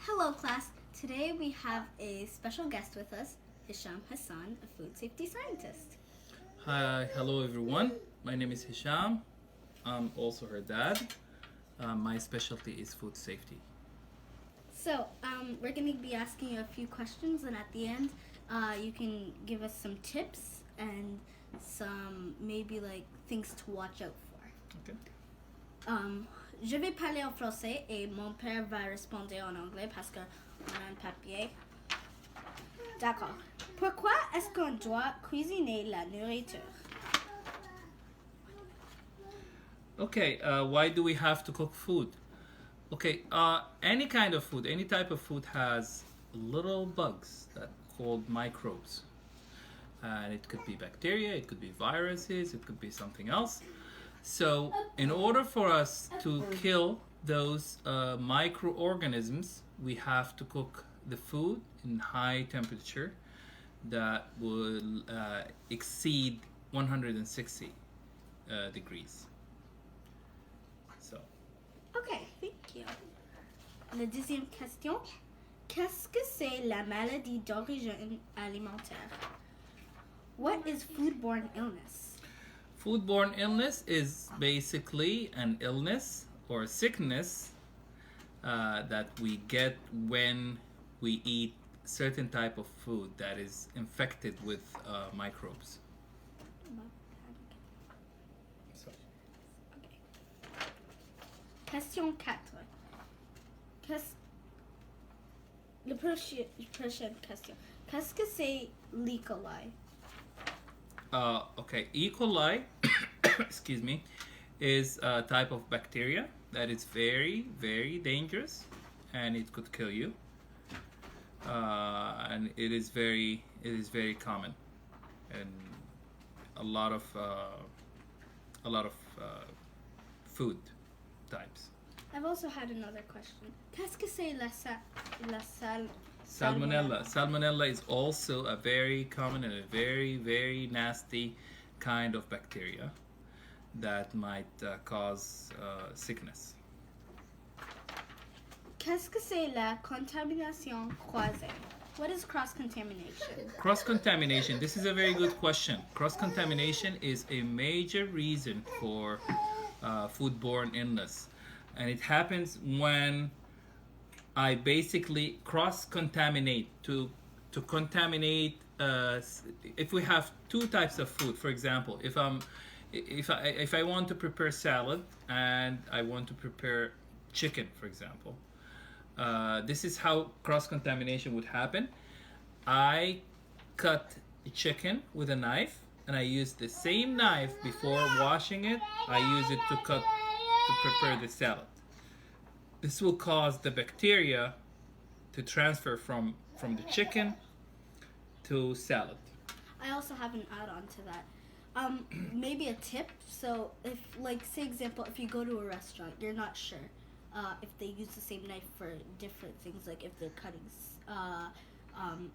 Hello class, today we have a special guest with us, Hassan, a food safety scientist. Hi, hello everyone. My name is Hisham. I'm also her dad. My specialty is food safety. So, we're going to be asking you a few questions, and at the end, you can give us some tips and some maybe like things to watch out for. Okay. Je vais parler en français et mon père va répondre en anglais parce qu'on a un papier. D'accord. Pourquoi est-ce qu'on doit cuisiner la nourriture? Okay, why do we have to cook food? Okay, any kind of food, any type of food has little bugs that called microbes. And it could be bacteria, it could be viruses, it could be something else. So, in order for us to kill those microorganisms, we have to cook the food in high temperature that will exceed 160 degrees. So, Ok, thank you. La deuxième question. Qu'est-ce que c'est la maladie d'origine alimentaire? What is foodborne illness? foodborne illness is basically an illness or sickness that we get when we eat certain type of food that is infected with microbes. So, Okay. Question 4. La prochaine question. Qu'est-ce que c'est l'E. coli? okay, E. coli, excuse me, is a type of bacteria that is very, very dangerous, and it could kill you. And it is very common, and a lot of food types. I've also had another question. Qu'est-ce que c'est la Salmonella. Salmonella is also a very common and a very, very nasty kind of bacteria that might cause sickness. Qu'est-ce que c'est la contamination croisée? What is cross-contamination? Cross-contamination, this is a very good question. Cross-contamination is a major reason for foodborne illness. And it happens when I basically cross-contaminate to contaminate. If we have two types of food, for example, if I want to prepare salad and I want to prepare chicken, for example, this is how cross-contamination would happen. I cut chicken with a knife, and I use the same knife before washing it. I use it to prepare the salad. This will cause the bacteria to transfer from the chicken to salad. I also have an add-on to that. Maybe a tip. So if, like, say example, if you go to a restaurant, you're not sure if they use the same knife for different things, like if they're cutting,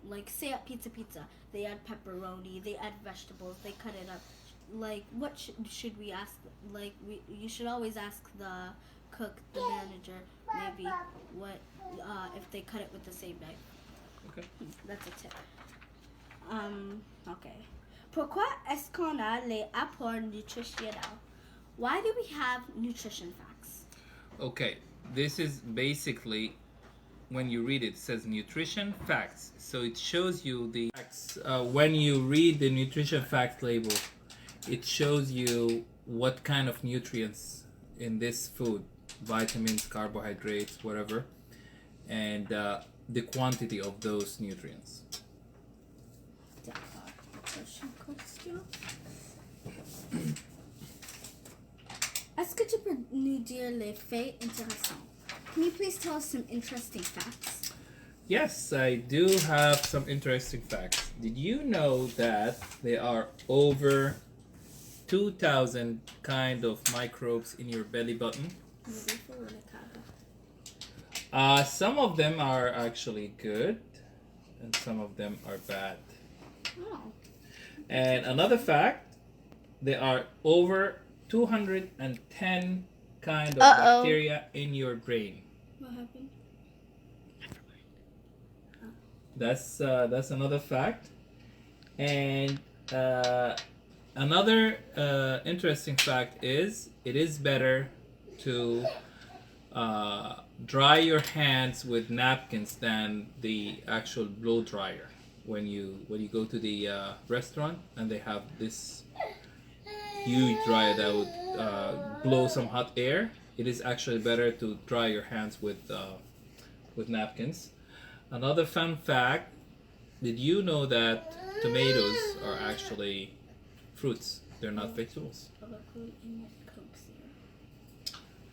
like say at Pizza, they add pepperoni, they add vegetables, they cut it up. Like, what should we ask? Like, you should always ask the cook, the manager, maybe what if they cut it with the same knife. Okay. That's a tip. Okay. Pourquoi est-ce qu'on a les apports nutritionnels? Why do we have nutrition facts? Okay, this is basically, when you read it, it says nutrition facts. So it shows you the facts. When you read the nutrition fact label, it shows you what kind of nutrients in this food, vitamins, carbohydrates, whatever, and the quantity of those nutrients. Est-ce que tu peux nous dire les faits intéressants? Can you please tell us some interesting facts? Yes, I do have some interesting facts. Did you know that there are over 2,000 kind of microbes in your belly button? Some of them are actually good, and some of them are bad. Oh. And another fact, there are over 210 kind of bacteria in your brain. What happened? That's another fact. And another interesting fact is it is better to dry your hands with napkins than the actual blow dryer. When you go to the restaurant and they have this huge dryer that would blow some hot air, it is actually better to dry your hands with napkins. Another fun fact: did you know that tomatoes are actually fruits? They're not vegetables.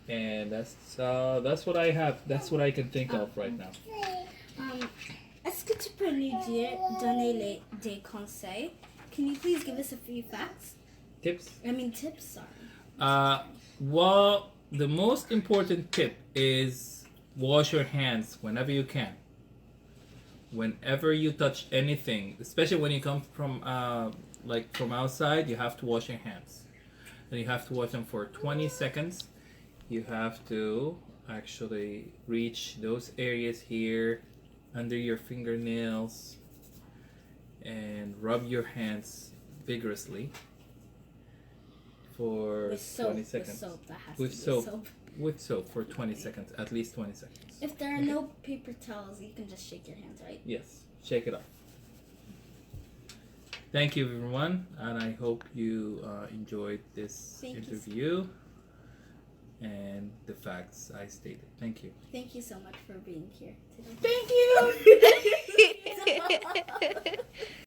And that's what I have. That's what I can think of right now. Est-ce que tu peux nous donner des conseils? Can you please give us a few facts? Tips. Tips, sorry. Well, the most important tip is wash your hands whenever you can. Whenever you touch anything, especially when you come from from outside, you have to wash your hands. And you have to wash them for 20 seconds. You have to actually reach those areas here under your fingernails and rub your hands vigorously for with 20 seconds. With soap, that has with to be soap. soap. With soap for 20 seconds, at least 20 seconds. If there are no paper towels, you can just shake your hands, right? Yes, shake it off. Thank you, everyone, and I hope you enjoyed this interview and the facts I stated. Thank you. Thank you so much for being here today. Thank you.